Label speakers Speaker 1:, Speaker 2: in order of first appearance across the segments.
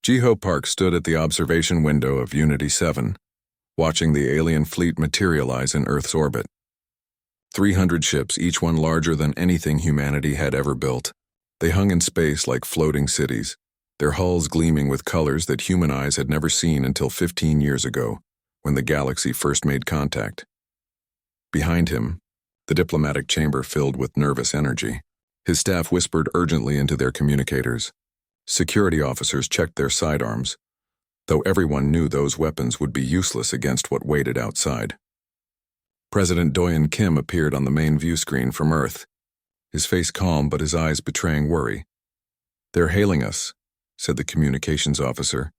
Speaker 1: Jiho Park stood at the observation window of Unity 7, watching the alien fleet materialize in Earth's orbit. 300 ships, each one larger than anything humanity had ever built. They hung in space like floating cities, their hulls gleaming with colors that human eyes had never seen until 15 years ago, when the galaxy first made contact. Behind him, the diplomatic chamber filled with nervous energy. His staff whispered urgently into their communicators. Security officers checked their sidearms, though everyone knew those weapons would be useless against what waited outside. President Doyen Kim appeared on the main view screen from Earth, his face calm but his eyes betraying worry. "They're hailing us," said the communications officer,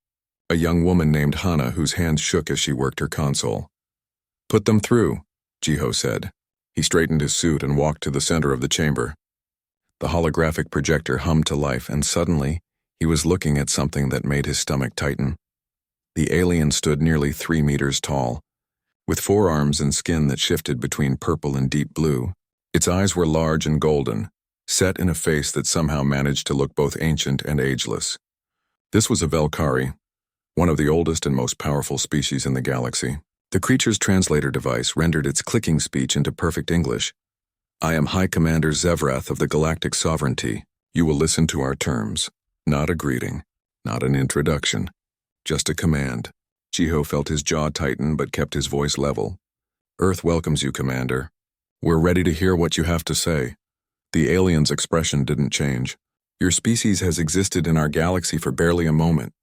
Speaker 1: a young woman named Hana whose hands shook as she worked her console. "Put them through," Jiho said. He straightened his suit and walked to the center of the chamber. The holographic projector hummed to life, and suddenly, he was looking at something that made his stomach tighten. The alien stood nearly 3 meters tall, with forearms and skin that shifted between purple and deep blue. Its eyes were large and golden, set in a face that somehow managed to look both ancient and ageless. This was a Velkari, one of the oldest and most powerful species in the galaxy. The creature's translator device rendered its clicking speech into perfect English. "I am High Commander Zevrath of the Galactic Sovereignty. You will listen to our terms. Not a greeting, not an introduction, just a command." Jiho felt his jaw tighten but kept his voice level. "Earth welcomes you, Commander. We're ready to hear what you have to say." The alien's expression didn't change. "Your species has existed in our galaxy for barely a moment.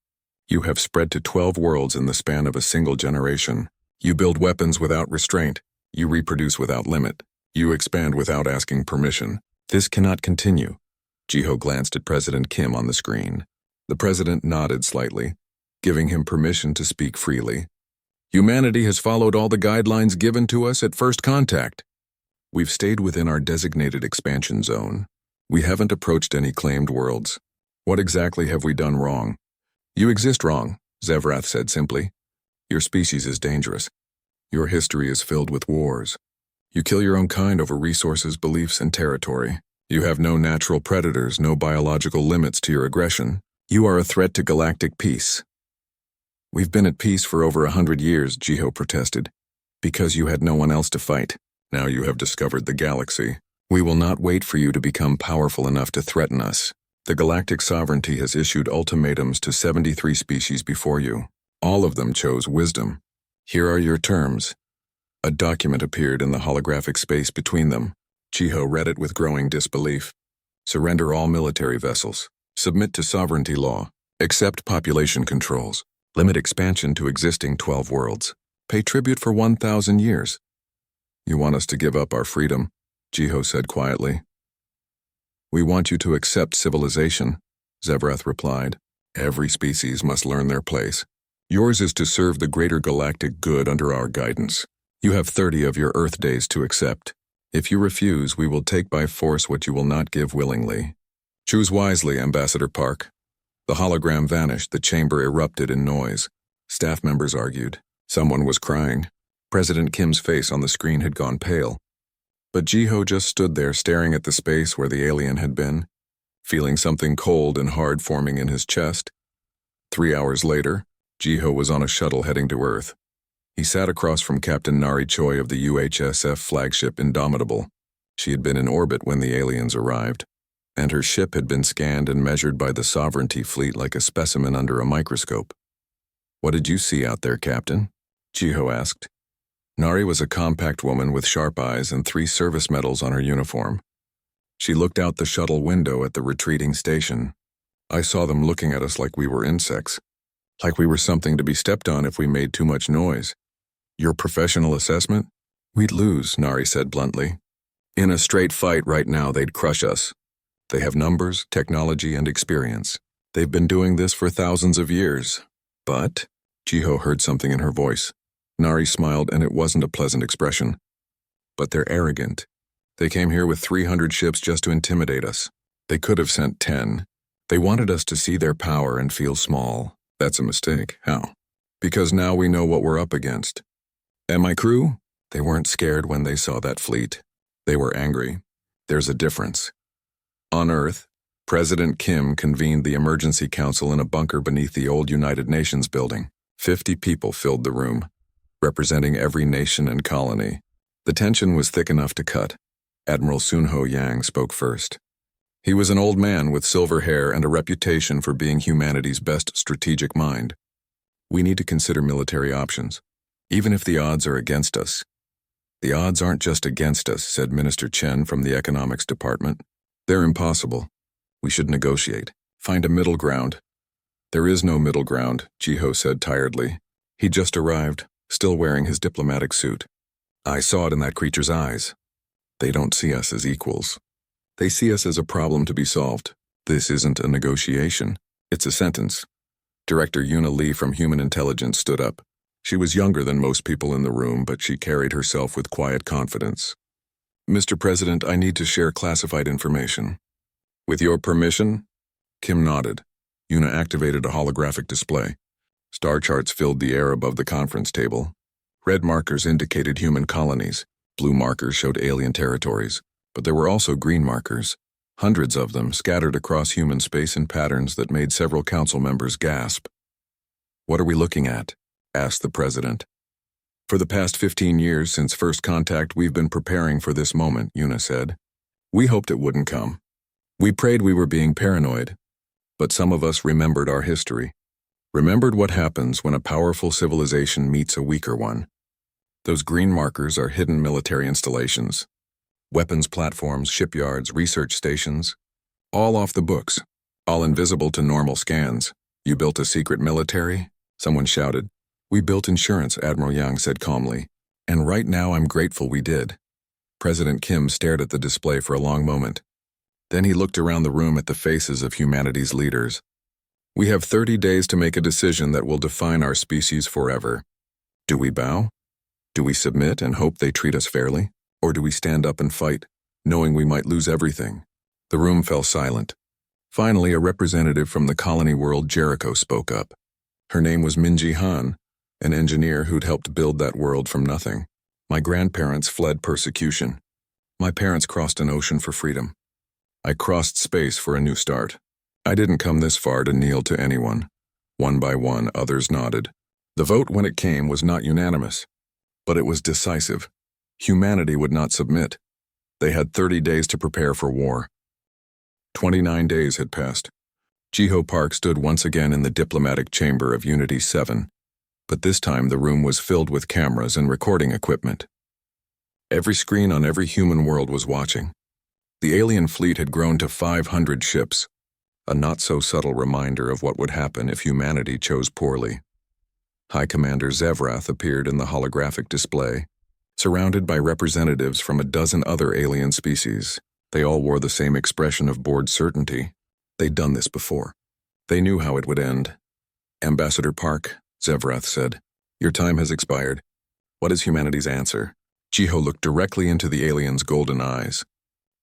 Speaker 1: You have spread to 12 worlds in the span of a single generation. You build weapons without restraint. You reproduce without limit. You expand without asking permission. This cannot continue." Jiho glanced at President Kim on the screen. The president nodded slightly, giving him permission to speak freely. "Humanity has followed all the guidelines given to us at first contact. We've stayed within our designated expansion zone. We haven't approached any claimed worlds. What exactly have we done wrong?" "You exist wrong," Zevrath said simply. "Your species is dangerous. Your history is filled with wars. You kill your own kind over resources, beliefs, and territory. You have no natural predators, no biological limits to your aggression. You are a threat to galactic peace." "We've been at peace for over 100 years, Jiho protested, "because you had no one else to fight. Now you have discovered the galaxy. We will not wait for you to become powerful enough to threaten us. The Galactic Sovereignty has issued ultimatums to 73 species before you. All of them chose wisdom. Here are your terms." A document appeared in the holographic space between them. Jiho read it with growing disbelief. "Surrender all military vessels. Submit to sovereignty law. Accept population controls. Limit expansion to existing 12 worlds. Pay tribute for 1,000 years. "You want us to give up our freedom," Jiho said quietly. "We want you to accept civilization," Zevrath replied. "Every species must learn their place. Yours is to serve the greater galactic good under our guidance. You have 30 of your Earth days to accept. If you refuse, we will take by force what you will not give willingly. Choose wisely, Ambassador Park." The hologram vanished, the chamber erupted in noise. Staff members argued. Someone was crying. President Kim's face on the screen had gone pale. But Jiho just stood there staring at the space where the alien had been, feeling something cold and hard forming in his chest. 3 hours later, Jiho was on a shuttle heading to Earth. He sat across from Captain Nari Choi of the UHSF flagship Indomitable. She had been in orbit when the aliens arrived, and her ship had been scanned and measured by the Sovereignty fleet like a specimen under a microscope. "What did you see out there, Captain?" Jiho asked. Nari was a compact woman with sharp eyes and 3 service medals on her uniform. She looked out the shuttle window at the retreating station. "I saw them looking at us like we were insects, like we were something to be stepped on if we made too much noise." "Your professional assessment?" "We'd lose," Nari said bluntly. "In a straight fight right now, they'd crush us. They have numbers, technology, and experience. They've been doing this for thousands of years. But," Jiho heard something in her voice. Nari smiled, and it wasn't a pleasant expression. "But they're arrogant. They came here with 300 ships just to intimidate us. They could have sent 10. They wanted us to see their power and feel small. That's a mistake. How? Because now we know what we're up against. And my crew? They weren't scared when they saw that fleet. They were angry. There's a difference. On Earth, President Kim convened the emergency council in a bunker beneath the old United Nations building. 50 people filled the room, representing every nation and colony. The tension was thick enough to cut. Admiral Sunho Yang spoke first. He was an old man with silver hair and a reputation for being humanity's best strategic mind. We need to consider military options, even if the odds are against us. The odds aren't just against us, said Minister Chen from the Economics Department. They're impossible. We should negotiate. Find a middle ground. There is no middle ground, Jiho said tiredly. He just arrived, still wearing his diplomatic suit. I saw it in that creature's eyes. They don't see us as equals. They see us as a problem to be solved. This isn't a negotiation. It's a sentence. Director Yuna Lee from Human Intelligence stood up. She was younger than most people in the room, but she carried herself with quiet confidence. Mr. President, I need to share classified information. With your permission? Kim nodded. Yuna activated a holographic display. Star charts filled the air above the conference table. Red markers indicated human colonies. Blue markers showed alien territories. But there were also green markers, hundreds of them scattered across human space in patterns that made several council members gasp. What are we looking at? Asked the president. For the past 15 years since first contact, we've been preparing for this moment, Yuna said. We hoped it wouldn't come. We prayed we were being paranoid. But some of us remembered our history. Remembered what happens when a powerful civilization meets a weaker one. Those green markers are hidden military installations. Weapons platforms, shipyards, research stations. All off the books. All invisible to normal scans. You built a secret military? Someone shouted. We built insurance, Admiral Yang said calmly. And right now I'm grateful we did. President Kim stared at the display for a long moment. Then he looked around the room at the faces of humanity's leaders. We have 30 days to make a decision that will define our species forever. Do we bow? Do we submit and hope they treat us fairly? Or do we stand up and fight, knowing we might lose everything? The room fell silent. Finally, a representative from the colony world, Jericho, spoke up. Her name was Minji Han, an engineer who'd helped build that world from nothing. My grandparents fled persecution. My parents crossed an ocean for freedom. I crossed space for a new start. I didn't come this far to kneel to anyone. One by one, others nodded. The vote, when it came, was not unanimous, but it was decisive. Humanity would not submit. They had 30 days to prepare for war. 29 days had passed. Jiho Park stood once again in the diplomatic chamber of Unity 7, but this time the room was filled with cameras and recording equipment. Every screen on every human world was watching. The alien fleet had grown to 500 ships, a not-so-subtle reminder of what would happen if humanity chose poorly. High Commander Zevrath appeared in the holographic display, surrounded by representatives from a dozen other alien species. They all wore the same expression of bored certainty. They'd done this before. They knew how it would end. Ambassador Park, Zevrath said, your time has expired. What is humanity's answer? Jiho looked directly into the alien's golden eyes.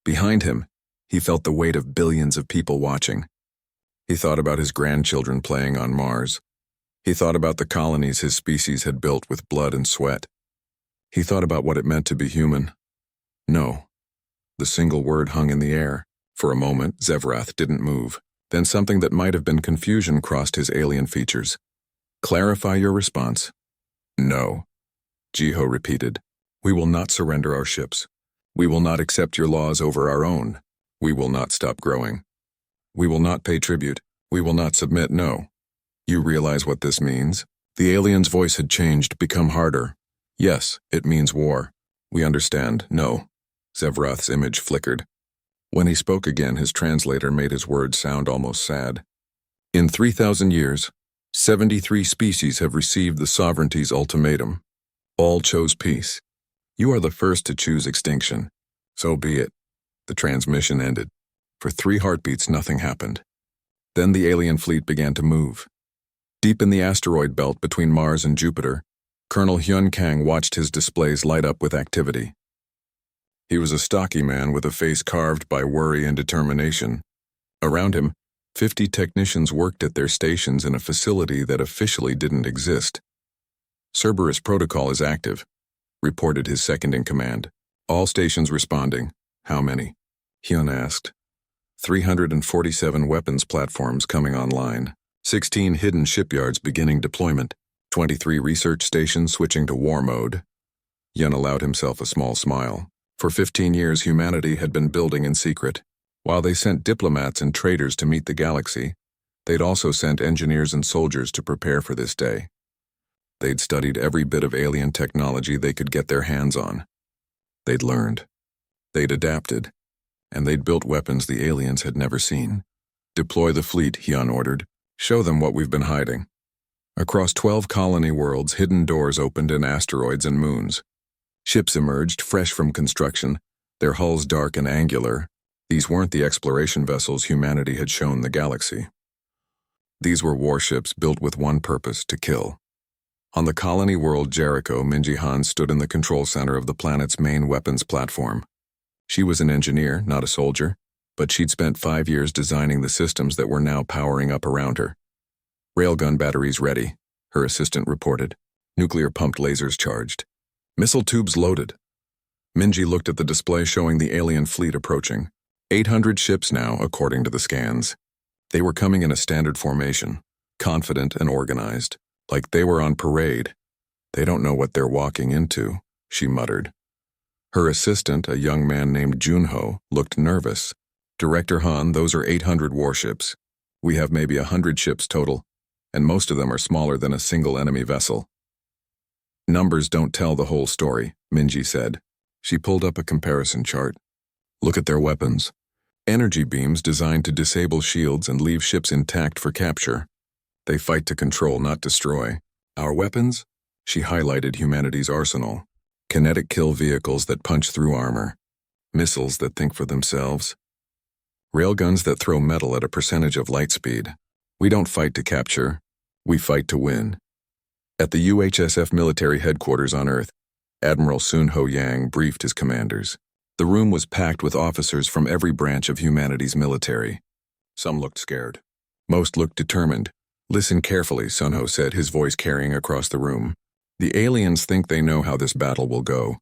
Speaker 1: Behind him, he felt the weight of billions of people watching. He thought about his grandchildren playing on Mars. He thought about the colonies his species had built with blood and sweat. He thought about what it meant to be human. No. The single word hung in the air. For a moment, Zevrath didn't move. Then something that might have been confusion crossed his alien features. Clarify your response. No. Jiho repeated. We will not surrender our ships. We will not accept your laws over our own. We will not stop growing. We will not pay tribute. We will not submit, no. You realize what this means? The alien's voice had changed, become harder. Yes, it means war. We understand, no. Zevrath's image flickered. When he spoke again, his translator made his words sound almost sad. In 3,000 years, 73 species have received the sovereignty's ultimatum. All chose peace. You are the first to choose extinction. So be it. The transmission ended. For 3 heartbeats, nothing happened. Then the alien fleet began to move. Deep in the asteroid belt between Mars and Jupiter, Colonel Hyun Kang watched his displays light up with activity. He was a stocky man with a face carved by worry and determination. Around him, 50 technicians worked at their stations in a facility that officially didn't exist. Cerberus protocol is active, reported his second-in-command. All stations responding. How many? Hyun asked. 347 weapons platforms coming online, 16 hidden shipyards beginning deployment, 23 research stations switching to war mode. Yun allowed himself a small smile. For 15 years, humanity had been building in secret. While they sent diplomats and traders to meet the galaxy, they'd also sent engineers and soldiers to prepare for this day. They'd studied every bit of alien technology they could get their hands on. They'd learned. They'd adapted. And they'd built weapons the aliens had never seen. Deploy the fleet, Yun ordered. Show them what we've been hiding. Across 12 colony worlds, hidden doors opened in asteroids and moons. Ships emerged, fresh from construction, their hulls dark and angular. These weren't the exploration vessels humanity had shown the galaxy. These were warships built with one purpose: to kill. On the colony world Jericho, Minji Han stood in the control center of the planet's main weapons platform. She was an engineer, not a soldier, but she'd spent 5 years designing the systems that were now powering up around her. Railgun batteries ready, her assistant reported. Nuclear-pumped lasers charged. Missile tubes loaded. Minji looked at the display showing the alien fleet approaching. 800 ships now, according to the scans. They were coming in a standard formation, confident and organized, like they were on parade. They don't know what they're walking into, she muttered. Her assistant, a young man named Junho, looked nervous. Director Han, those are 800 warships. We have maybe 100 ships total, and most of them are smaller than a single enemy vessel. Numbers don't tell the whole story, Minji said. She pulled up a comparison chart. Look at their weapons. Energy beams designed to disable shields and leave ships intact for capture. They fight to control, not destroy. Our weapons? She highlighted humanity's arsenal. Kinetic kill vehicles that punch through armor. Missiles that think for themselves. Railguns that throw metal at a percentage of light speed. We don't fight to capture. We fight to win. At the UHSF military headquarters on Earth, Admiral Sun Ho Yang briefed his commanders. The room was packed with officers from every branch of humanity's military. Some looked scared. Most looked determined. Listen carefully, Sun Ho said, his voice carrying across the room. The aliens think they know how this battle will go.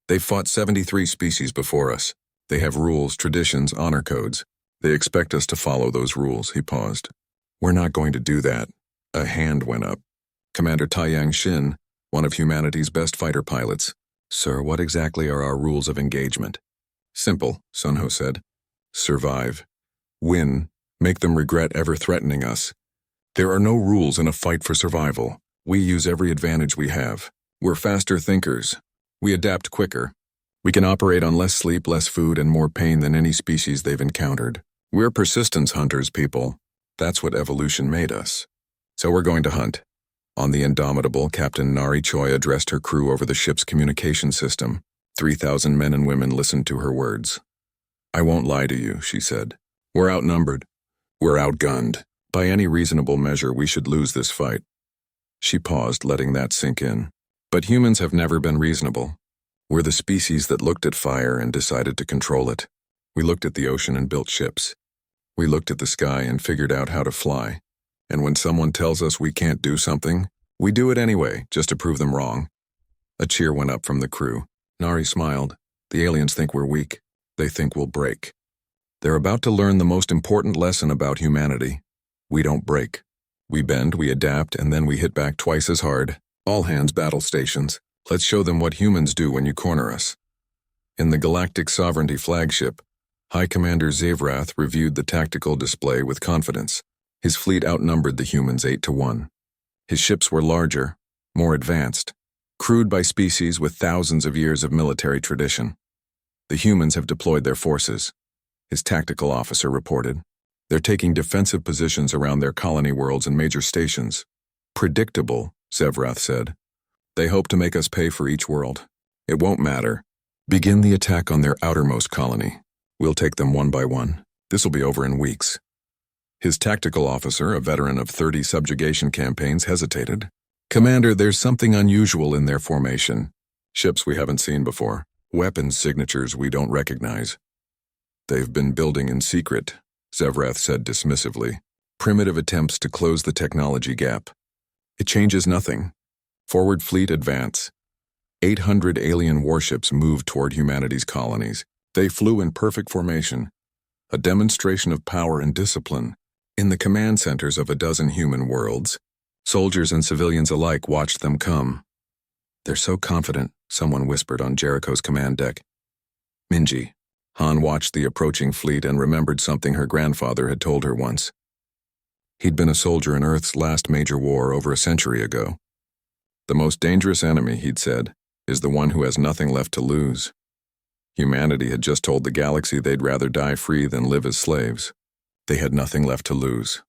Speaker 1: They've fought 73 species before us. They have rules, traditions, honor codes. They expect us to follow those rules, he paused. We're not going to do that. A hand went up. Commander Taiyang Xin, one of humanity's best fighter pilots. Sir, what exactly are our rules of engagement? Simple, Sun Ho said. Survive. Win. Make them regret ever threatening us. There are no rules in a fight for survival. We use every advantage we have. We're faster thinkers. We adapt quicker. We can operate on less sleep, less food, and more pain than any species they've encountered. We're persistence hunters, people. That's what evolution made us. So we're going to hunt. On the Indomitable, Captain Nari Choi addressed her crew over the ship's communication system. 3,000 men and women listened to her words. I won't lie to you, she said. We're outnumbered. We're outgunned. By any reasonable measure, we should lose this fight. She paused, letting that sink in. But humans have never been reasonable. We're the species that looked at fire and decided to control it. We looked at the ocean and built ships. We looked at the sky and figured out how to fly. And when someone tells us we can't do something, we do it anyway, just to prove them wrong. A cheer went up from the crew. Nari smiled. The aliens think we're weak. They think we'll break. They're about to learn the most important lesson about humanity. We don't break. We bend, we adapt, and then we hit back twice as hard. All hands battle stations. Let's show them what humans do when you corner us. In the Galactic Sovereignty flagship, High Commander Zavrath reviewed the tactical display with confidence. His fleet outnumbered the humans 8-1. His ships were larger, more advanced, crewed by species with thousands of years of military tradition. The humans have deployed their forces, his tactical officer reported. They're taking defensive positions around their colony worlds and major stations. Predictable, Zavrath said. They hope to make us pay for each world. It won't matter. Begin the attack on their outermost colony. We'll take them one by one. This'll be over in weeks. His tactical officer, a veteran of 30 subjugation campaigns, hesitated. Commander, there's something unusual in their formation. Ships we haven't seen before. Weapons signatures we don't recognize. They've been building in secret, Zavrath said dismissively. Primitive attempts to close the technology gap. It changes nothing. Forward fleet advance. 800 alien warships moved toward humanity's colonies. They flew in perfect formation. a demonstration of power and discipline. In the command centers of a dozen human worlds, soldiers and civilians alike watched them come. "They're so confident," someone whispered on Jericho's command deck. Minji. Han watched the approaching fleet and remembered something her grandfather had told her once. He'd been a soldier in Earth's last major war over a century ago. The most dangerous enemy, he'd said, is the one who has nothing left to lose. Humanity had just told the galaxy they'd rather die free than live as slaves. They had nothing left to lose.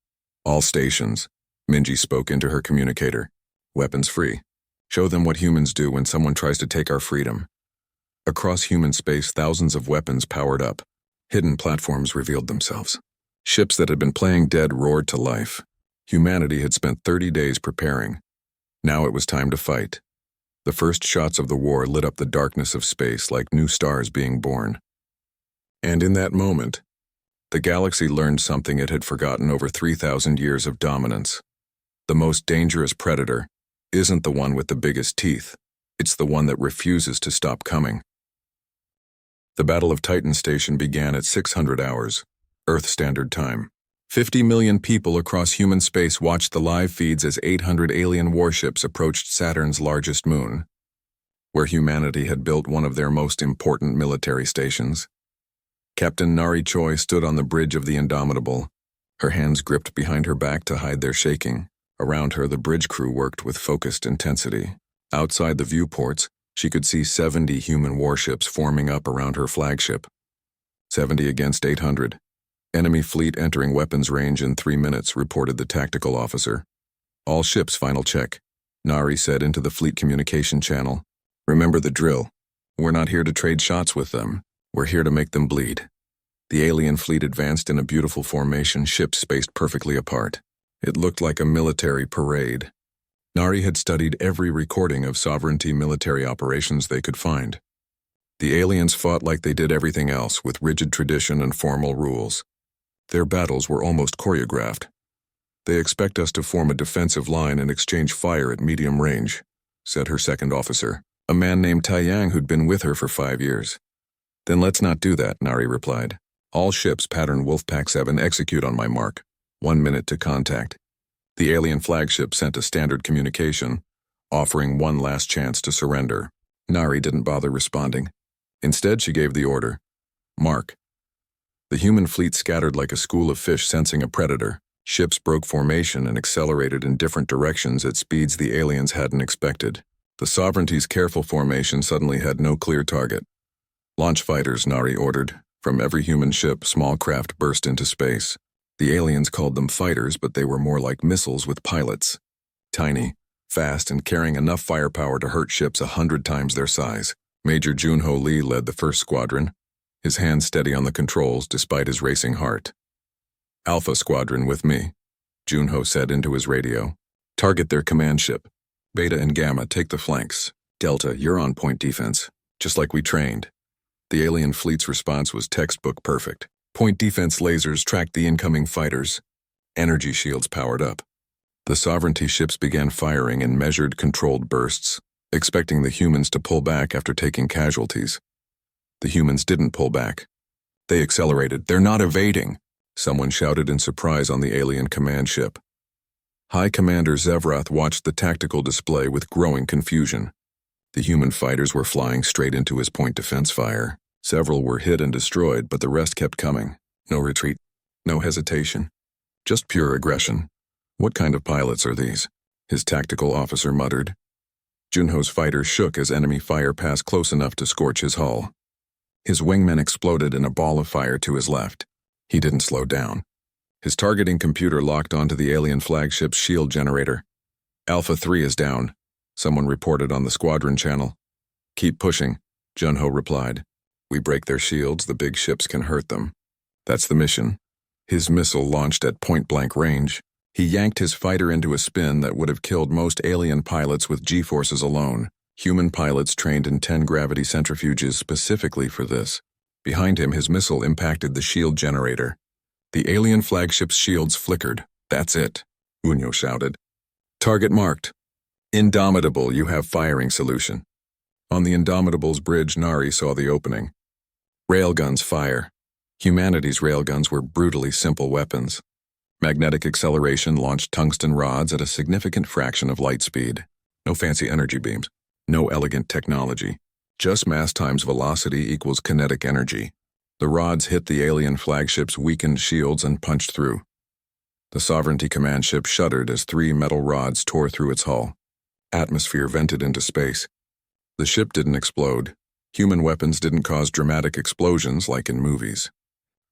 Speaker 1: "All stations," Minji spoke into her communicator. "Weapons free. Show them what humans do when someone tries to take our freedom." Across human space, thousands of weapons powered up. Hidden platforms revealed themselves. Ships that had been playing dead roared to life. Humanity had spent 30 days preparing. Now it was time to fight. The first shots of the war lit up the darkness of space like new stars being born. And in that moment, the galaxy learned something it had forgotten over 3,000 years of dominance. The most dangerous predator isn't the one with the biggest teeth. It's the one that refuses to stop coming. The Battle of Titan Station began at 600 hours, Earth Standard Time. 50 million people across human space watched the live feeds as 800 alien warships approached Saturn's largest moon, where humanity had built one of their most important military stations. Captain Nari Choi stood on the bridge of the Indomitable, her hands gripped behind her back to hide their shaking. Around her, the bridge crew worked with focused intensity. Outside the viewports, she could see 70 human warships forming up around her flagship. 70 against 800. "Enemy fleet entering weapons range in 3 minutes," reported the tactical officer. "All ships final check," Nari said into the fleet communication channel. "Remember the drill. We're not here to trade shots with them. We're here to make them bleed." The alien fleet advanced in a beautiful formation, ships spaced perfectly apart. It looked like a military parade. Nari had studied every recording of sovereignty military operations they could find. The aliens fought like they did everything else, with rigid tradition and formal rules. Their battles were almost choreographed. "They expect us to form a defensive line and exchange fire at medium range," said her second officer, a man named Taiyang who'd been with her for 5 years. "Then let's not do that," Nari replied. "All ships pattern Wolfpack 7 execute on my mark. 1 minute to contact." The alien flagship sent a standard communication, offering one last chance to surrender. Nari didn't bother responding. Instead, she gave the order. "Mark." The human fleet scattered like a school of fish sensing a predator. Ships broke formation and accelerated in different directions at speeds the aliens hadn't expected. The Sovereignty's careful formation suddenly had no clear target. "Launch fighters," Nari ordered. From every human ship, small craft burst into space. The aliens called them fighters, but they were more like missiles with pilots. Tiny, fast, and carrying enough firepower to hurt ships 100 times their size. Major Junho Lee led the first squadron, his hands steady on the controls despite his racing heart. "Alpha Squadron with me," Junho said into his radio. "Target their command ship. Beta and Gamma, take the flanks. Delta, you're on point defense, just like we trained." The alien fleet's response was textbook perfect. Point defense lasers tracked the incoming fighters. Energy shields powered up. The Sovereignty ships began firing in measured, controlled bursts, expecting the humans to pull back after taking casualties. The humans didn't pull back. They accelerated. "They're not evading," someone shouted in surprise on the alien command ship. High Commander Zevrath watched the tactical display with growing confusion. The human fighters were flying straight into his point defense fire. Several were hit and destroyed, but the rest kept coming. No retreat, no hesitation, just pure aggression. "What kind of pilots are these?" his tactical officer muttered. Junho's fighter shook as enemy fire passed close enough to scorch his hull. His wingmen exploded in a ball of fire to his left. He didn't slow down. His targeting computer locked onto the alien flagship's shield generator. "Alpha 3 is down," someone reported on the squadron channel. "Keep pushing," Junho replied. "We break their shields, the big ships can hurt them. That's the mission." His missile launched at point-blank range. He yanked his fighter into a spin that would have killed most alien pilots with G-forces alone. Human pilots trained in 10 gravity centrifuges specifically for this. Behind him, his missile impacted the shield generator. The alien flagship's shields flickered. "That's it," Unyo shouted. "Target marked. Indomitable, you have firing solution." On the Indomitable's bridge, Nari saw the opening. "Railguns fire." Humanity's railguns were brutally simple weapons. Magnetic acceleration launched tungsten rods at a significant fraction of light speed. No fancy energy beams. No elegant technology. Just mass times velocity equals kinetic energy. The rods hit the alien flagship's weakened shields and punched through. The Sovereignty command ship shuddered as 3 metal rods tore through its hull. Atmosphere vented into space. The ship didn't explode. Human weapons didn't cause dramatic explosions like in movies.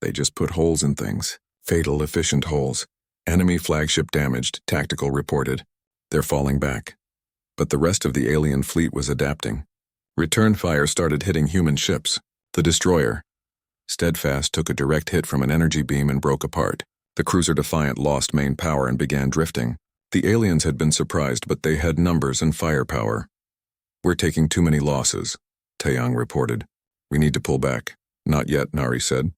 Speaker 1: They just put holes in things. Fatal, efficient holes. Enemy flagship damaged, tactical reported. They're falling back. But the rest of the alien fleet was adapting. Return fire started hitting human ships. The destroyer, Steadfast, took a direct hit from an energy beam and broke apart. The cruiser Defiant lost main power and began drifting. The aliens had been surprised, but they had numbers and firepower. "We're taking too many losses," Taeyang reported. "We need to pull back." "Not yet," Nari said.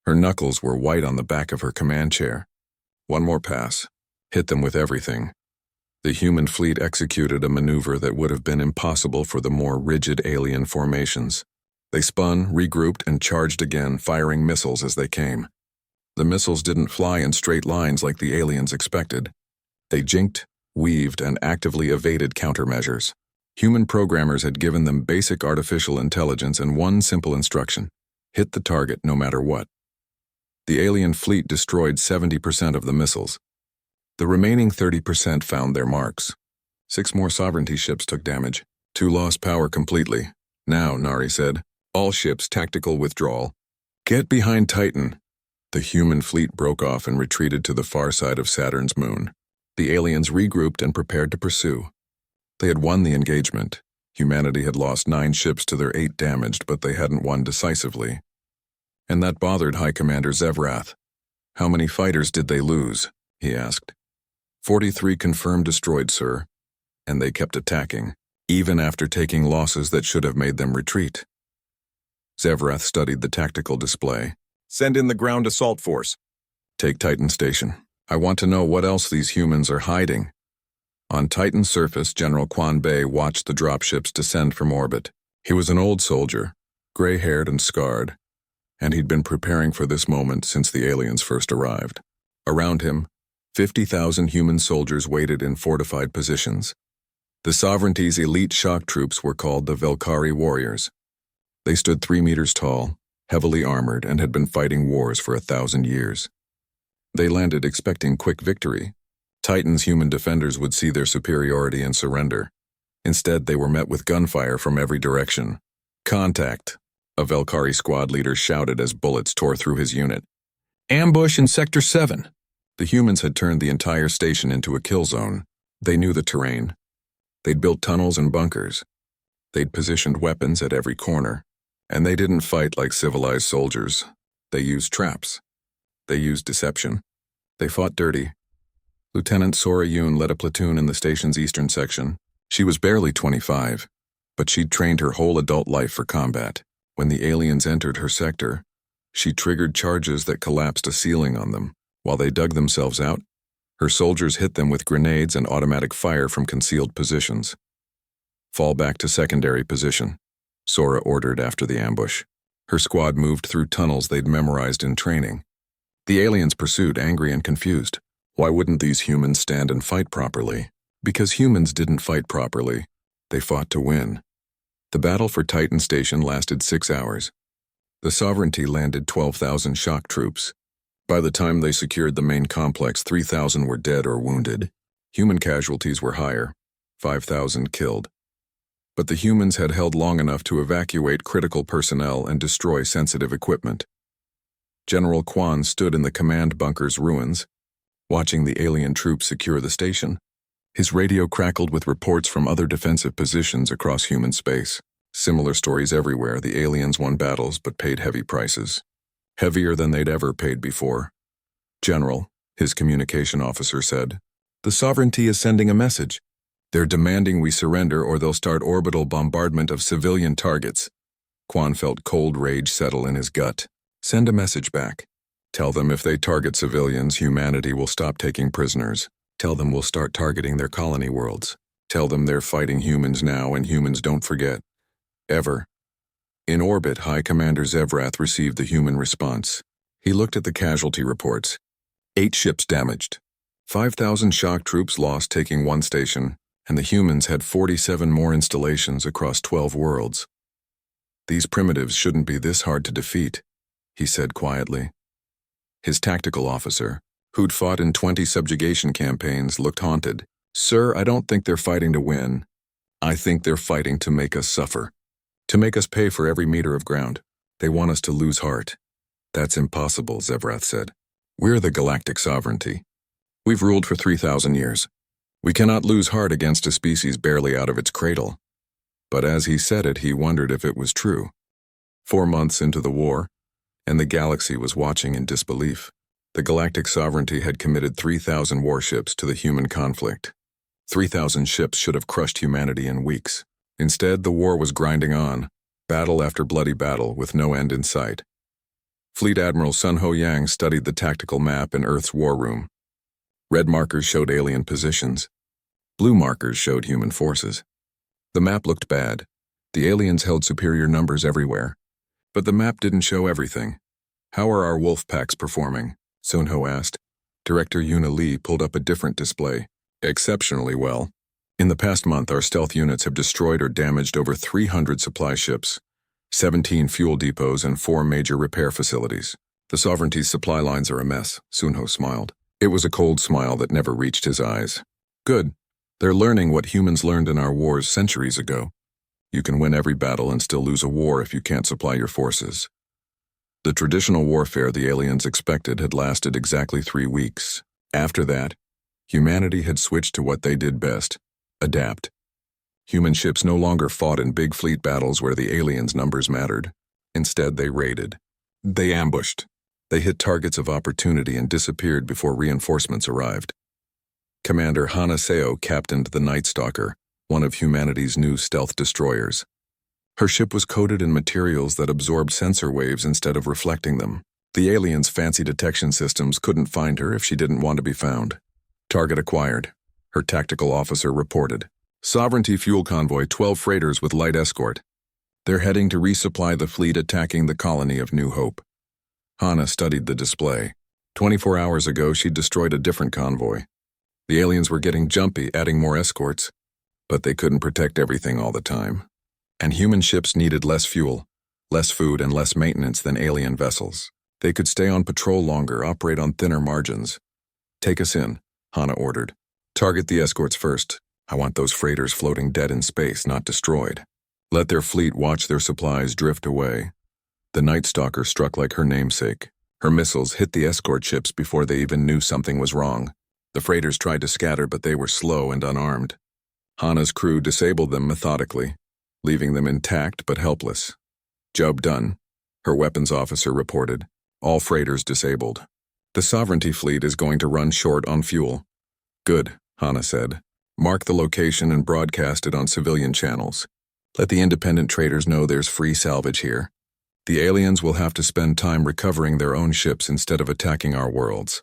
Speaker 1: Her knuckles were white on the back of her command chair. "One more pass. Hit them with everything." The human fleet executed a maneuver that would have been impossible for the more rigid alien formations. They spun, regrouped, and charged again, firing missiles as they came. The missiles didn't fly in straight lines like the aliens expected. They jinked, weaved, and actively evaded countermeasures. Human programmers had given them basic artificial intelligence and one simple instruction: hit the target no matter what. The alien fleet destroyed 70% of the missiles. The remaining 30% found their marks. 6 more Sovereignty ships took damage. 2 lost power completely. "Now," Nari said, "all ships tactical withdrawal. Get behind Titan." The human fleet broke off and retreated to the far side of Saturn's moon. The aliens regrouped and prepared to pursue. They had won the engagement. Humanity had lost 9 ships to their 8 damaged, but they hadn't won decisively. And that bothered High Commander Zevrath. "How many fighters did they lose?" he asked. 43 confirmed destroyed, sir. And they kept attacking, even after taking losses that should have made them retreat. Zevrath studied the tactical display. "Send in the ground assault force. Take Titan Station. I want to know what else these humans are hiding." On Titan's surface, General Quan Bei watched the dropships descend from orbit. He was an old soldier, gray-haired and scarred, and he'd been preparing for this moment since the aliens first arrived. Around him, 50,000 human soldiers waited in fortified positions. The Sovereignty's elite shock troops were called the Velkari Warriors. They stood 3 meters tall, heavily armored, and had been fighting wars for 1,000 years. They landed expecting quick victory. Titan's human defenders would see their superiority and surrender. Instead, they were met with gunfire from every direction. "Contact," a Velkari squad leader shouted as bullets tore through his unit. "Ambush in Sector 7. The humans had turned the entire station into a kill zone. They knew the terrain. They'd built tunnels and bunkers. They'd positioned weapons at every corner. And they didn't fight like civilized soldiers. They used traps. They used deception. They fought dirty. Lieutenant Sora Yoon led a platoon in the station's eastern section. She was barely 25, but she'd trained her whole adult life for combat. When the aliens entered her sector, she triggered charges that collapsed a ceiling on them. While they dug themselves out, her soldiers hit them with grenades and automatic fire from concealed positions. "Fall back to secondary position," Sora ordered after the ambush. Her squad moved through tunnels they'd memorized in training. The aliens pursued, angry and confused. Why wouldn't these humans stand and fight properly? Because humans didn't fight properly. They fought to win. The battle for Titan Station lasted 6 hours. The Sovereignty landed 12,000 shock troops. By the time they secured the main complex, 3,000 were dead or wounded. Human casualties were higher, 5,000 killed. But the humans had held long enough to evacuate critical personnel and destroy sensitive equipment. General Quan stood in the command bunker's ruins, watching the alien troops secure the station. His radio crackled with reports from other defensive positions across human space. Similar stories everywhere. The aliens won battles but paid heavy prices. Heavier than they'd ever paid before. "General," his communication officer said, "the Sovereignty is sending a message. They're demanding we surrender or they'll start orbital bombardment of civilian targets." Quan felt cold rage settle in his gut. "Send a message back. Tell them if they target civilians, humanity will stop taking prisoners. Tell them we'll start targeting their colony worlds. Tell them they're fighting humans now and humans don't forget. Ever." In orbit, High Commander Zevrath received the human response. He looked at the casualty reports. 8 ships damaged. 5,000 shock troops lost taking one station, and the humans had 47 more installations across 12 worlds. These primitives shouldn't be this hard to defeat, he said quietly. His tactical officer, who'd fought in 20 subjugation campaigns, looked haunted. Sir, I don't think they're fighting to win. I think they're fighting to make us suffer. To make us pay for every meter of ground. They want us to lose heart. That's impossible, Zevrath said. We're the galactic sovereignty. We've ruled for 3,000 years. We cannot lose heart against a species barely out of its cradle. But as he said it, he wondered if it was true. 4 months into the war, and the galaxy was watching in disbelief. The galactic sovereignty had committed 3,000 warships to the human conflict. 3,000 ships should have crushed humanity in weeks. Instead, the war was grinding on, battle after bloody battle with no end in sight. Fleet Admiral Sun Ho Yang studied the tactical map in Earth's war room. Red markers showed alien positions. Blue markers showed human forces. The map looked bad. The aliens held superior numbers everywhere. But the map didn't show everything. How are our wolf packs performing? Sun Ho asked. Director Yuna Lee pulled up a different display. Exceptionally well. In the past month, our stealth units have destroyed or damaged over 300 supply ships, 17 fuel depots, and 4 major repair facilities. The Sovereignty's supply lines are a mess, Sun Ho smiled. It was a cold smile that never reached his eyes. Good. They're learning what humans learned in our wars centuries ago. You can win every battle and still lose a war if you can't supply your forces. The traditional warfare the aliens expected had lasted exactly 3 weeks. After that, humanity had switched to what they did best: adapt. Human ships no longer fought in big fleet battles where the aliens' numbers mattered. Instead, they raided. They ambushed. They hit targets of opportunity and disappeared before reinforcements arrived. Commander Hana Seo captained the Night Stalker, one of humanity's new stealth destroyers. Her ship was coated in materials that absorbed sensor waves instead of reflecting them. The aliens' fancy detection systems couldn't find her if she didn't want to be found. Target acquired, her tactical officer reported. Sovereignty fuel convoy, 12 freighters with light escort. They're heading to resupply the fleet attacking the colony of New Hope. Hana studied the display. 24 hours ago, she'd destroyed a different convoy. The aliens were getting jumpy, adding more escorts, but they couldn't protect everything all the time. And human ships needed less fuel, less food, and less maintenance than alien vessels. They could stay on patrol longer, operate on thinner margins. Take us in, Hana ordered. Target the escorts first. I want those freighters floating dead in space, not destroyed. Let their fleet watch their supplies drift away. The Night Stalker struck like her namesake. Her missiles hit the escort ships before they even knew something was wrong. The freighters tried to scatter, but they were slow and unarmed. Hana's crew disabled them methodically, leaving them intact but helpless. Job done, her weapons officer reported. All freighters disabled. The Sovereignty fleet is going to run short on fuel. Good, Hana said. Mark the location and broadcast it on civilian channels. Let the independent traders know there's free salvage here. The aliens will have to spend time recovering their own ships instead of attacking our worlds.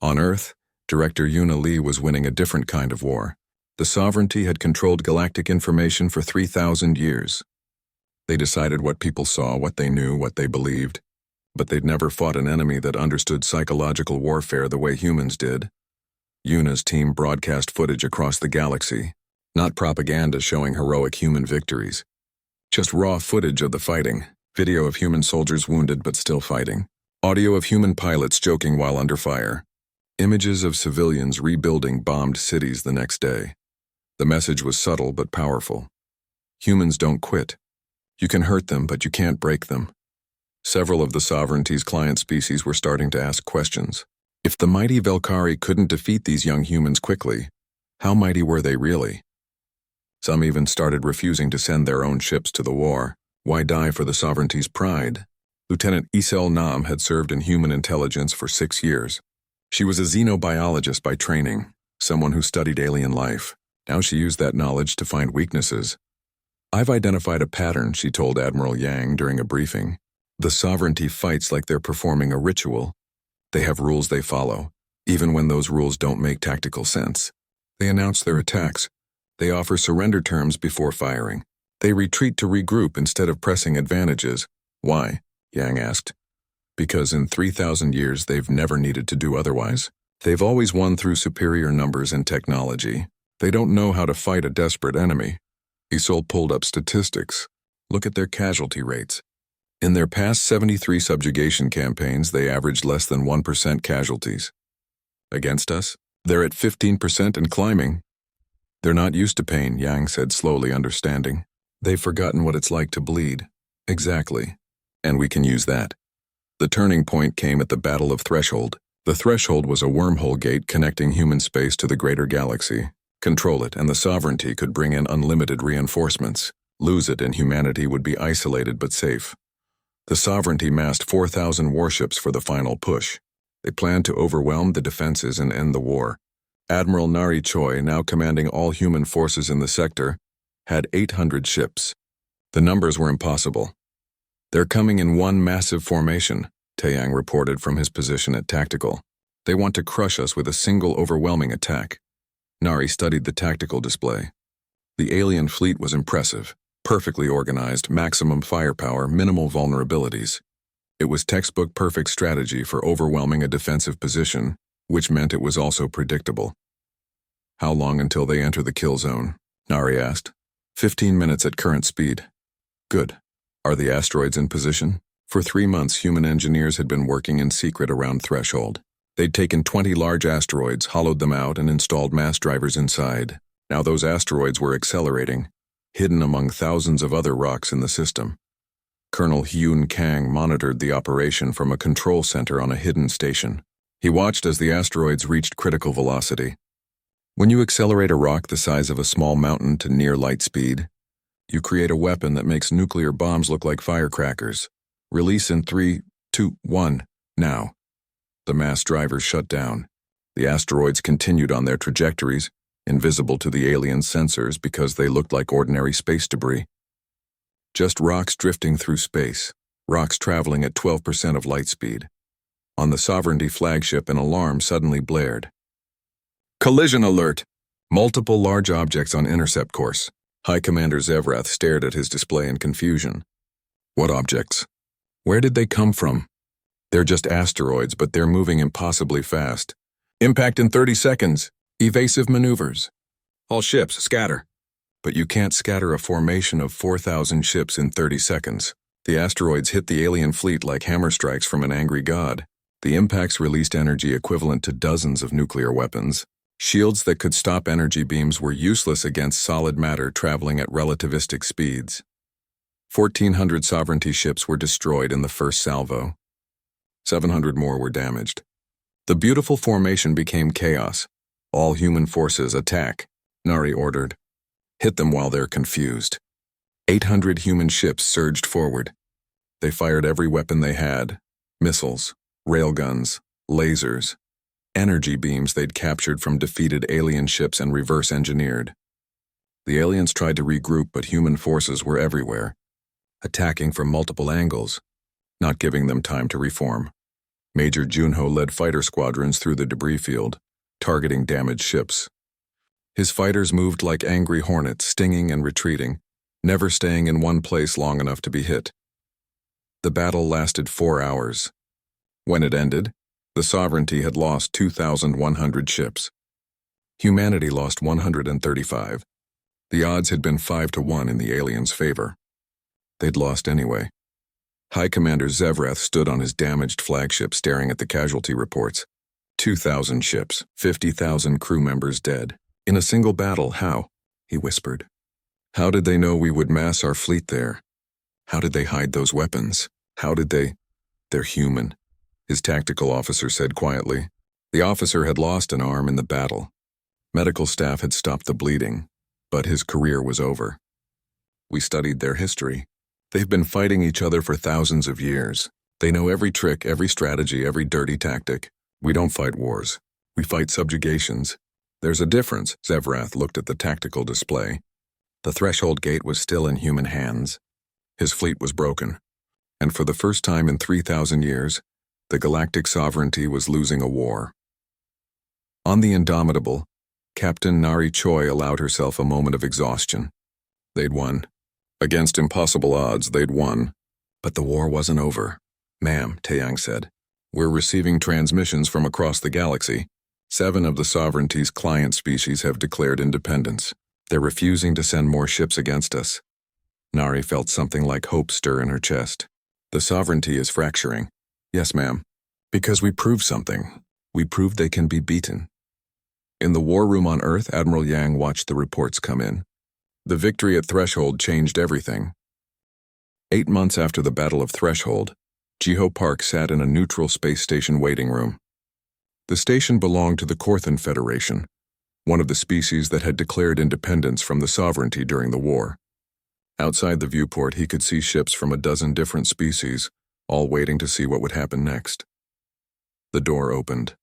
Speaker 1: On Earth, Director Yuna Lee was winning a different kind of war. The Sovereignty had controlled galactic information for 3,000 years. They decided what people saw, what they knew, what they believed. But they'd never fought an enemy that understood psychological warfare the way humans did. Yuna's team broadcast footage across the galaxy, not propaganda showing heroic human victories. Just raw footage of the fighting, video of human soldiers wounded but still fighting, audio of human pilots joking while under fire, images of civilians rebuilding bombed cities the next day. The message was subtle but powerful. Humans don't quit. You can hurt them, but you can't break them. Several of the Sovereignty's client species were starting to ask questions. If the mighty Velkari couldn't defeat these young humans quickly, how mighty were they really? Some even started refusing to send their own ships to the war. Why die for the Sovereignty's pride? Lieutenant Isel Nam had served in human intelligence for 6 years. She was a xenobiologist by training, someone who studied alien life. Now she used that knowledge to find weaknesses. I've identified a pattern, she told Admiral Yang during a briefing. The Sovereignty fights like they're performing a ritual. They have rules they follow, even when those rules don't make tactical sense. They announce their attacks. They offer surrender terms before firing. They retreat to regroup instead of pressing advantages. Why? Yang asked. Because in 3,000 years they've never needed to do otherwise. They've always won through superior numbers and technology. They don't know how to fight a desperate enemy. Isol pulled up statistics. Look at their casualty rates. In their past 73 subjugation campaigns, they averaged less than 1% casualties. Against us, they're at 15% and climbing. They're not used to pain, Yang said, slowly understanding. They've forgotten what it's like to bleed. Exactly. And we can use that. The turning point came at the Battle of Threshold. The Threshold was a wormhole gate connecting human space to the greater galaxy. Control it, and the sovereignty could bring in unlimited reinforcements. Lose it, and humanity would be isolated but safe. The sovereignty massed 4,000 warships for the final push. They planned to overwhelm the defenses and end the war. Admiral Nari Choi, now commanding all human forces in the sector, had 800 ships. The numbers were impossible. They're coming in one massive formation, Taeyang reported from his position at Tactical. They want to crush us with a single overwhelming attack. Nari studied the tactical display. The alien fleet was impressive, perfectly organized, maximum firepower, minimal vulnerabilities. It was textbook perfect strategy for overwhelming a defensive position, which meant it was also predictable. How long until they enter the kill zone? Nari asked. 15 minutes at current speed. Good. Are the asteroids in position? For 3 months, human engineers had been working in secret around Threshold. They'd taken 20 large asteroids, hollowed them out, and installed mass drivers inside. Now those asteroids were accelerating, hidden among thousands of other rocks in the system. Colonel Hyun Kang monitored the operation from a control center on a hidden station. He watched as the asteroids reached critical velocity. When you accelerate a rock the size of a small mountain to near light speed, you create a weapon that makes nuclear bombs look like firecrackers. Release in 3, 2, 1, now. The mass drivers shut down. The asteroids continued on their trajectories, invisible to the alien sensors because they looked like ordinary space debris. Just rocks drifting through space, rocks traveling at 12% of light speed. On the Sovereignty flagship, an alarm suddenly blared. Collision alert! Multiple large objects on intercept course. High Commander Zevrath stared at his display in confusion. What objects? Where did they come from? They're just asteroids, but they're moving impossibly fast. Impact in 30 seconds. Evasive maneuvers. All ships, scatter. But you can't scatter a formation of 4,000 ships in 30 seconds. The asteroids hit the alien fleet like hammer strikes from an angry god. The impacts released energy equivalent to dozens of nuclear weapons. Shields that could stop energy beams were useless against solid matter traveling at relativistic speeds. 1,400 sovereignty ships were destroyed in the first salvo. 700 more were damaged. The beautiful formation became chaos. All human forces attack, Nari ordered. Hit them while they're confused. 800 human ships surged forward. They fired every weapon they had: missiles, railguns, lasers, energy beams they'd captured from defeated alien ships and reverse engineered. The aliens tried to regroup, but human forces were everywhere, attacking from multiple angles, not giving them time to reform. Major Junho led fighter squadrons through the debris field, targeting damaged ships. His fighters moved like angry hornets, stinging and retreating, never staying in one place long enough to be hit. The battle lasted 4 hours. When it ended, the Sovereignty had lost 2,100 ships. Humanity lost 135. The odds had been 5-1 in the aliens' favor. They'd lost anyway. High Commander Zevrath stood on his damaged flagship staring at the casualty reports. 2,000 ships, 50,000 crew members dead. In a single battle, how? He whispered. How did they know we would mass our fleet there? How did they hide those weapons? How did they? They're human, his tactical officer said quietly. The officer had lost an arm in the battle. Medical staff had stopped the bleeding, but his career was over. We studied their history. They've been fighting each other for thousands of years. They know every trick, every strategy, every dirty tactic. We don't fight wars. We fight subjugations. There's a difference. Zevrath looked at the tactical display. The threshold gate was still in human hands. His fleet was broken. And for the first time in 3,000 years, the galactic sovereignty was losing a war. On the Indomitable, Captain Nari Choi allowed herself a moment of exhaustion. They'd won. Against impossible odds, they'd won. But the war wasn't over. Ma'am, Taeyang said. We're receiving transmissions from across the galaxy. 7 of the sovereignty's client species have declared independence. They're refusing to send more ships against us. Nari felt something like hope stir in her chest. The sovereignty is fracturing. Yes, ma'am. Because we proved something. We proved they can be beaten. In the war room on Earth, Admiral Yang watched the reports come in. The victory at Threshold changed everything. 8 months after the Battle of Threshold, Jiho Park sat in a neutral space station waiting room. The station belonged to the Korthan Federation, one of the species that had declared independence from the sovereignty during the war. Outside the viewport, he could see ships from a dozen different species, all waiting to see what would happen next. The door opened.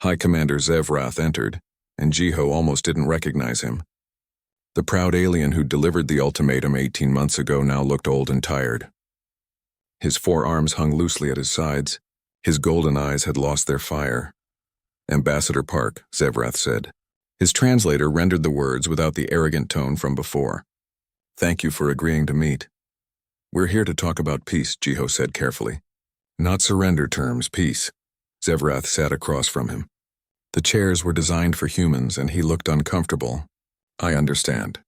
Speaker 1: High Commander Zevrath entered, and Jiho almost didn't recognize him. The proud alien who delivered the ultimatum 18 months ago now looked old and tired. His forearms hung loosely at his sides. His golden eyes had lost their fire. Ambassador Park, Zevrath said. His translator rendered the words without the arrogant tone from before. Thank you for agreeing to meet. We're here to talk about peace, Jiho said carefully. Not surrender terms, peace. Zevrath sat across from him. The chairs were designed for humans, and he looked uncomfortable. I understand.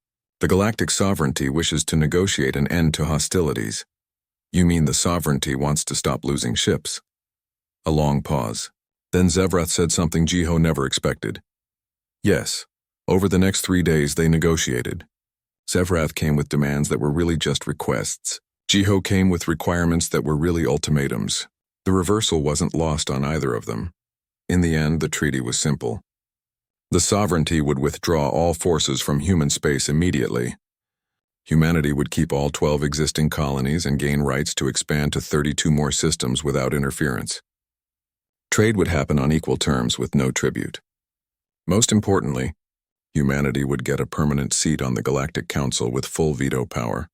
Speaker 1: The galactic sovereignty wishes to negotiate an end to hostilities. You mean the sovereignty wants to stop losing ships? A long pause. Then Zevrath said something Jiho never expected. Yes. Over the next 3 days they negotiated. Zevrath came with demands that were really just requests. Jiho came with requirements that were really ultimatums. The reversal wasn't lost on either of them. In the end, the treaty was simple. The sovereignty would withdraw all forces from human space immediately. Humanity would keep all 12 existing colonies and gain rights to expand to 32 more systems without interference. Trade would happen on equal terms with no tribute. Most importantly, humanity would get a permanent seat on the Galactic Council with full veto power.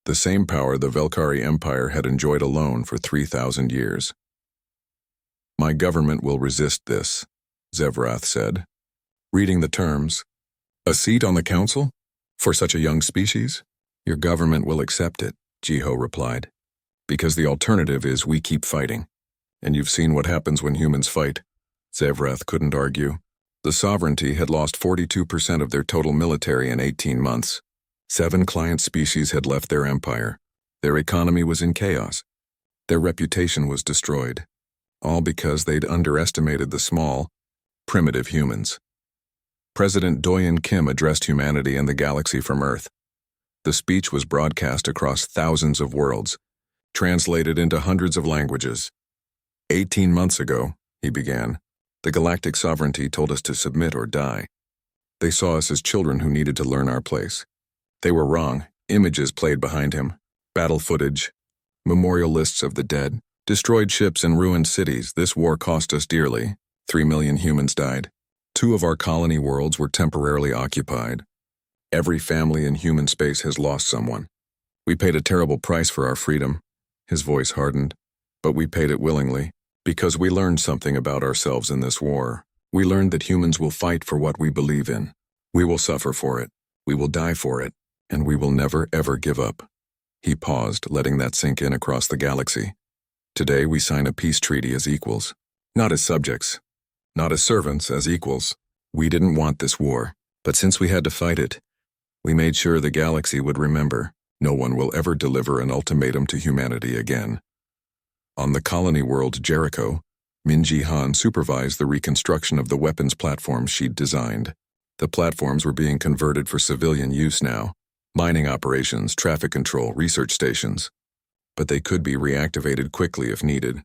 Speaker 1: The same power the Velkari Empire had enjoyed alone for 3,000 years. My government will resist this, Zevrath said. Reading the terms, a seat on the council? For such a young species? Your government will accept it, Jiho replied. Because the alternative is we keep fighting. And you've seen what happens when humans fight. Zevrath couldn't argue. The sovereignty had lost 42% of their total military in 18 months. 7 client species had left their empire. Their economy was in chaos. Their reputation was destroyed. All because they'd underestimated the small, primitive humans. President Doyen Kim addressed humanity and the galaxy from Earth. The speech was broadcast across thousands of worlds, translated into hundreds of languages. 18 months ago, he began, the galactic sovereignty told us to submit or die. They saw us as children who needed to learn our place. They were wrong. Images played behind him, battle footage, memorial lists of the dead, destroyed ships and ruined cities. This war cost us dearly. 3 million humans died. 2 of our colony worlds were temporarily occupied. Every family in human space has lost someone. We paid a terrible price for our freedom. His voice hardened. But we paid it willingly, because we learned something about ourselves in this war. We learned that humans will fight for what we believe in. We will suffer for it. We will die for it. And we will never, ever give up. He paused, letting that sink in across the galaxy. Today we sign a peace treaty as equals. Not as subjects. Not as servants, as equals. We didn't want this war, but since we had to fight it, we made sure the galaxy would remember no one will ever deliver an ultimatum to humanity again. On the colony world Jericho, Minji Han supervised the reconstruction of the weapons platforms she'd designed. The platforms were being converted for civilian use now. Mining operations, traffic control, research stations. But they could be reactivated quickly if needed.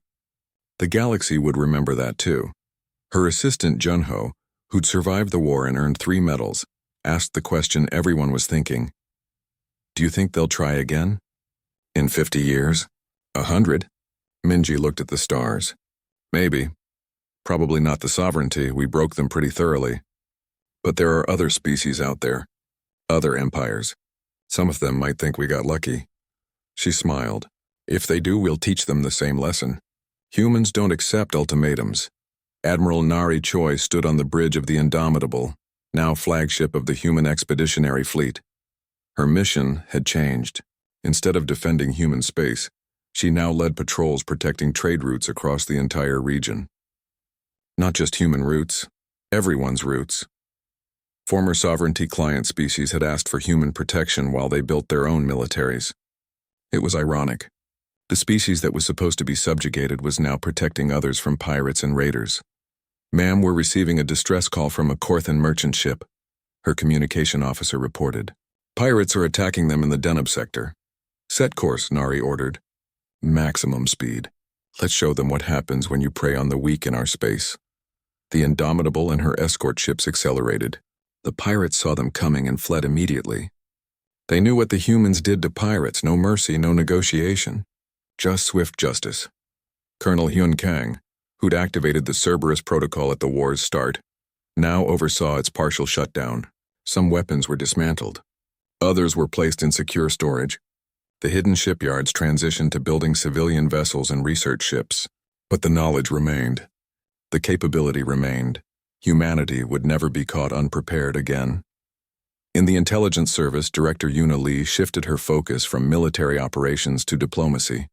Speaker 1: The galaxy would remember that too. Her assistant Junho, who'd survived the war and earned 3 medals, asked the question everyone was thinking. Do you think they'll try again? In 50 years? 100? Minji looked at the stars. Maybe. Probably not the sovereignty, we broke them pretty thoroughly. But there are other species out there. Other empires. Some of them might think we got lucky. She smiled. If they do, we'll teach them the same lesson. Humans don't accept ultimatums. Admiral Nari Choi stood on the bridge of the Indomitable, now flagship of the human expeditionary fleet. Her mission had changed. Instead of defending human space, She now led patrols protecting trade routes across the entire region. Not just human routes, everyone's routes. Former sovereignty client species had asked for human protection while they built their own militaries. It was ironic. The species that was supposed to be subjugated was now protecting others from pirates and raiders. "Ma'am, we're receiving a distress call from a Korthan merchant ship," her communication officer reported. "Pirates are attacking them in the Deneb sector." "Set course," Nari ordered. "Maximum speed. Let's show them what happens when you prey on the weak in our space." The Indomitable and her escort ships accelerated. The pirates saw them coming and fled immediately. They knew what the humans did to pirates: no mercy, no negotiation. Just swift justice. Colonel Hyun Kang, who'd activated the Cerberus protocol at the war's start, now oversaw its partial shutdown. Some weapons were dismantled. Others were placed in secure storage. The hidden shipyards transitioned to building civilian vessels and research ships. But the knowledge remained. The capability remained. Humanity would never be caught unprepared again. In the intelligence service, Director Yuna Lee shifted her focus from military operations to diplomacy.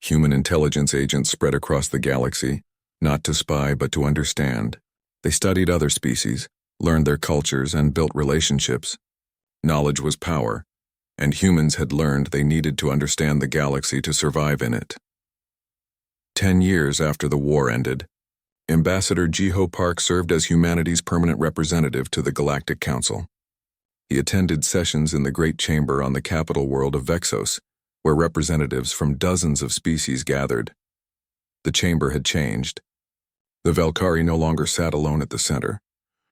Speaker 1: Human intelligence agents spread across the galaxy, not to spy but to understand. They studied other species, learned their cultures, and built relationships. Knowledge was power, and humans had learned they needed to understand the galaxy to survive in it. 10 years after the war ended, Ambassador Jiho Park served as humanity's permanent representative to the Galactic Council. He attended sessions in the Great Chamber on the capital world of Vexos, where representatives from dozens of species gathered. The chamber had changed. The Valkyrie no longer sat alone at the center.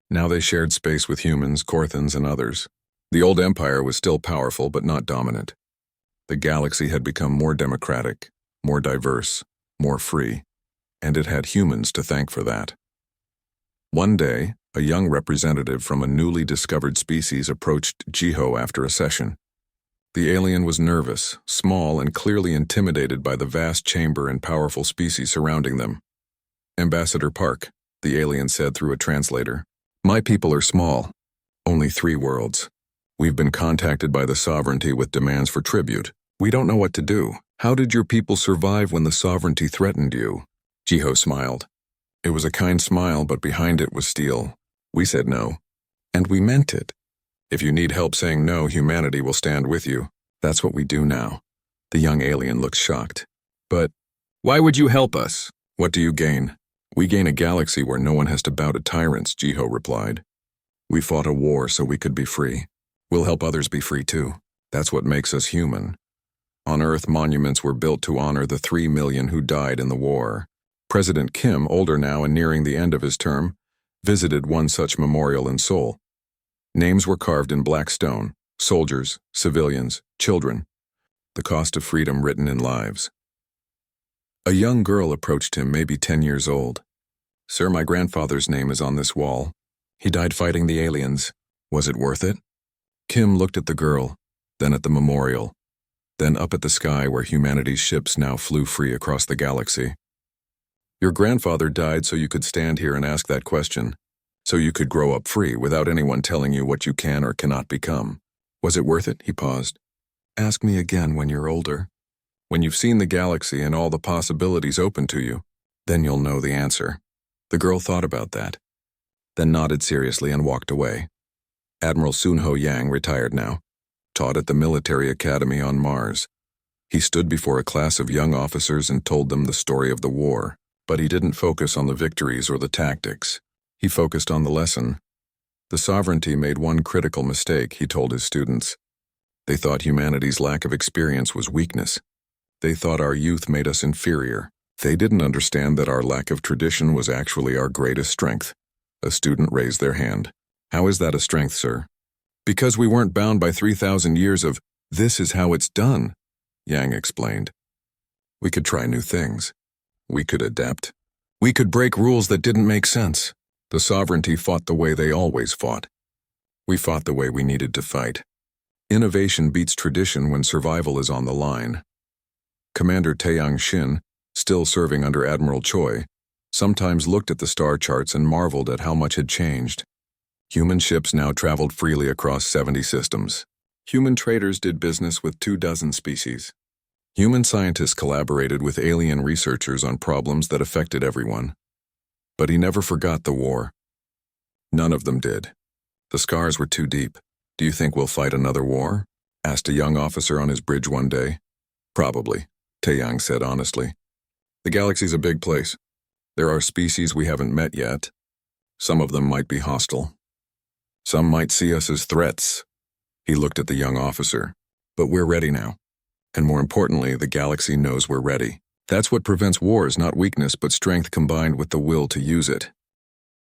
Speaker 1: Now they shared space with humans, Korthans, and others. The old empire was still powerful but not dominant. The galaxy had become more democratic, more diverse, more free, and it had humans to thank for that. One day, a young representative from a newly discovered species approached Jiho after a session. The alien was nervous, small, and clearly intimidated by the vast chamber and powerful species surrounding them. "Ambassador Park," the alien said through a translator, "my people are small. Only 3 worlds. We've been contacted by the sovereignty with demands for tribute. We don't know what to do. How did your people survive when the sovereignty threatened you?" Jiho smiled. It was a kind smile, but behind it was steel. "We said no. And we meant it. If you need help saying no, humanity will stand with you. That's what we do now." The young alien looked shocked. "But why would you help us? What do you gain?" "We gain a galaxy where no one has to bow to tyrants," Jiho replied. "We fought a war so we could be free. We'll help others be free too. That's what makes us human. On Earth, monuments were built to honor the 3 million who died in the war. President Kim, older now and nearing the end of his term, visited one such memorial in Seoul. Names were carved in black stone: soldiers, civilians, children. The cost of freedom written in lives. A young girl approached him, maybe 10 years old. "Sir, my grandfather's name is on this wall. He died fighting the aliens. Was it worth it?" Kim looked at the girl, then at the memorial, then up at the sky where humanity's ships now flew free across the galaxy. "Your grandfather died so you could stand here and ask that question. So you could grow up free without anyone telling you what you can or cannot become. Was it worth it?" He paused. "Ask me again when you're older. When you've seen the galaxy and all the possibilities open to you, then you'll know the answer." The girl thought about that, then nodded seriously and walked away. Admiral Sunho Yang, retired now, taught at the military academy on Mars. He stood before a class of young officers and told them the story of the war, but he didn't focus on the victories or the tactics. He focused on the lesson. The sovereignty made one critical mistake, he told his students. They thought humanity's lack of experience was weakness. They thought our youth made us inferior. They didn't understand that our lack of tradition was actually our greatest strength. A student raised their hand. "How is that a strength, sir?" "Because we weren't bound by 3,000 years of, 'This is how it's done,'" Yang explained. "We could try new things. We could adapt. We could break rules that didn't make sense. The sovereignty fought the way they always fought. We fought the way we needed to fight. Innovation beats tradition when survival is on the line." Commander Taeyang Shin, still serving under Admiral Choi, sometimes looked at the star charts and marveled at how much had changed. Human ships now traveled freely across 70 systems. Human traders did business with 24 species. Human scientists collaborated with alien researchers on problems that affected everyone. But he never forgot the war. None of them did. The scars were too deep. "Do you think we'll fight another war?" asked a young officer on his bridge one day. "Probably," Taeyang said honestly. "The galaxy's a big place. There are species we haven't met yet. Some of them might be hostile. Some might see us as threats." He looked at the young officer. "But we're ready now. And more importantly, the galaxy knows we're ready. That's what prevents wars, not weakness, but strength combined with the will to use it."